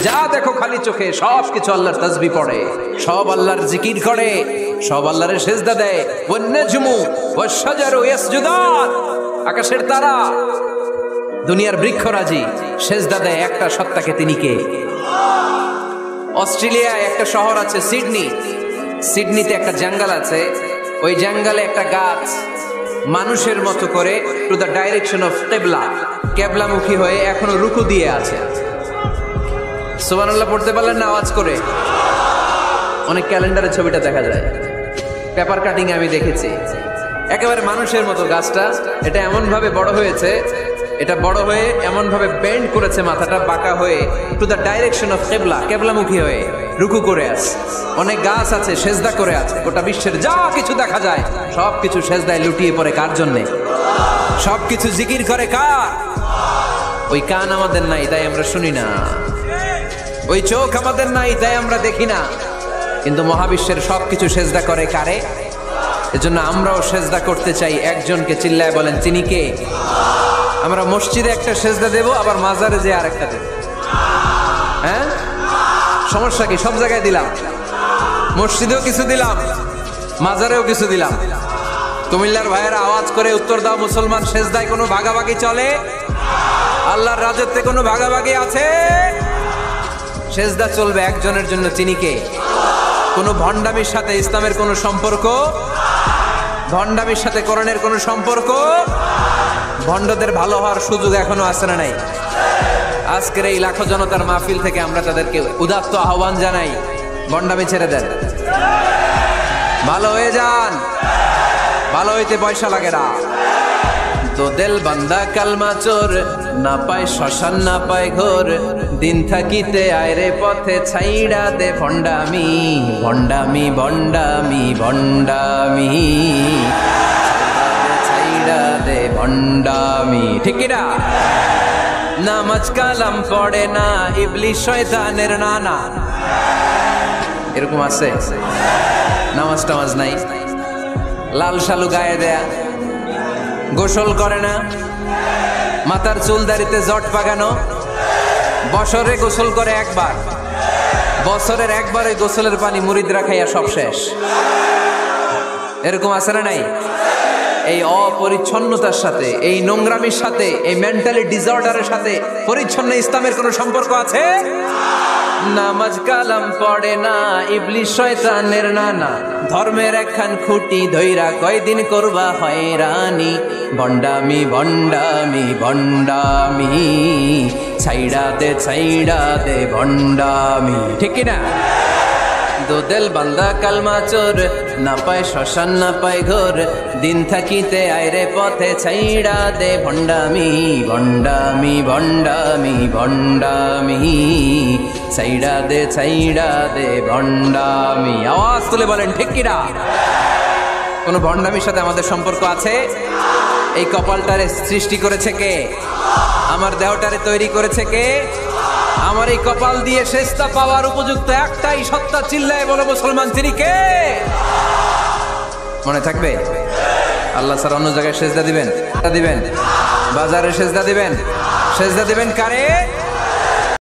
যা দেখো খালি চোখে সব কিছু আল্লাহর তাসবিহ পড়ে, সব আল্লাহর জিকির করে, সব আল্লাহর সিজদা দেয়। ওয়ান নাজমু ওয়াশ শাজারু ইয়াসজুদান, আকাশের তারা, দুনিয়ার বৃক্ষরাজি সিজদা দেয় একটা সত্তাকে। তিনি কে? অস্ট্রেলিয়ায় একটা শহর আছে সিডনি, সিডনিতে একটা জঙ্গল আছে। ওই জঙ্গলে একটা গাছ মানুষের মতো করে টু দ্য ডাইরেকশন অফ কিবলা, কিবলামুখী হয়ে এখনো রুকু দিয়ে আছে। সুবহানাল্লাহ পড়তে পারলেন না আওয়াজ করে? অনেক ক্যালেন্ডারে ছবিটা দেখা যায়, পেপার কাটিং আমি দেখেছি। একেবারে মানুষের মতো গাছটা, এটা এমন ভাবে বড় হয়েছে, এটা বড় হয়ে এমন ভাবে বেন্ড করেছে, মাথাটা বাঁকা হয়ে টু দ্য ডাইরেকশন অফ কিবলা, কিবলামুখী হয়ে রুকু করে আছে। অনেক গাছ আছে সেজদা করে আছে। গোটা বিশ্বের যা কিছু দেখা যায় সব কিছু সেজদায় লুটিয়ে পড়ে কার জন্যে? সব কিছু জিকির করে কার? ওই কান আমাদের নাই তাই আমরা শুনি না, ওই চোখ আমাদের নাই তাই আমরা দেখি না, কিন্তু মহাবিশ্বের সবকিছু সেজদা করে কারে? এজন্য আমরাও সেজদা করতে চাই একজনকে। চিল্লায় বলেন তিনি কে? আমরা মসজিদে একটা সেজদা দেব, আবার মাজারে যে আরেকটা দেব। হ্যাঁ, সমস্যা কি? সব জায়গায় দিলাম, মসজিদেও কিছু দিলাম, মাজারেও কিছু দিলাম। কুমিল্লার ভাইয়েরা আওয়াজ করে উত্তর দাও, মুসলমান সেজদায় কোনো ভাগাভাগি চলে? আল্লাহর রাজত্বে কোনো ভাগাভাগি আছে? সেজদা চলবে একজনের জন্য, তিনি কে? কোনো ভণ্ডামির সাথে ইসলামের কোনো সম্পর্ক? ভণ্ডামির সাথে কোরআনের কোনো সম্পর্ক? ভণ্ডদের ভালো হওয়ার সুযোগ এখনো আছে না নাই? আজকের এই লাখো জনতার মাহফিল থেকে আমরা তাদেরকে উদাত্ত আহ্বান জানাই, ভণ্ডামি ছেড়ে দেন, ভালো হয়ে যান। ভালো হইতে পয়সা লাগে না। তো দিল বান্দা কালমা চোর, না পায় শ্মশান না পায় ঘোর, দিন থাকিতে আয়রে পথে ছাইড়া দে ভণ্ডামি, ভণ্ডামি ভণ্ডামি ভণ্ডামি, ছাইড়া দে ভণ্ডামি। ঠিক কিনা? নামাজ কালাম পড়ে না, ইবলিশ শয়তানের নানা। এরকম আছে? নামাজ টামাজ নাই, লাল শালু গায়ে দেয়া, গোসল করে না, মাথার চুল দাড়িতে জট পাকানো, বছরে গোসল করে একবার, বছরের একবার ওই গোসলের পানি মুরিদরা খাইয়া সব শেষ। এরকম আছে না নাই? এই অপরিচ্ছন্নতার সাথে, এই নোংরামির সাথে, এই মেন্টালি ডিসঅর্ডারের সাথে পরিচ্ছন্ন ইসলামের কোনো সম্পর্ক আছে? নামাজ কালাম পড়ে না, ইবলিশ শয়তানের নানা, ধর্মের একখান খুঁটি ধইরা কয়দিন করবা হয়রানি, ভণ্ডামি ভণ্ডামি ভণ্ডামি, ছাইড়া দে ভণ্ডামি। ঠিক কিনা? দোদেল বান্দা কালমা চোর, না পায় শ্মশান না পায় ঘোর, দিন থাকিতে আয়রে পথে ছাইড়া দে ভণ্ডামি, ভণ্ডামি ভণ্ডামি ভণ্ডামি, ছাইড়া দে ভণ্ডামি। আওয়াজ তুলে বলেন ঠিক কিনা? কোন ভণ্ডামির সাথে আমাদের সম্পর্ক আছে? এই কপালটারে সৃষ্টি করেছে কে? আমার দেহটারে তৈরি করেছে কে? আমার এই কপাল দিয়ে সেজদা পাওয়ার উপযুক্ত একটাই সত্তা, চিল্লায় বলো মুসলমান, তিনি কে? মনে থাকবে? আল্লাহ ছাড়া অন্য জায়গায় সেজদা দিবেন? বাজারে সেজদা দিবেন? সেজদা দিবেন কারে?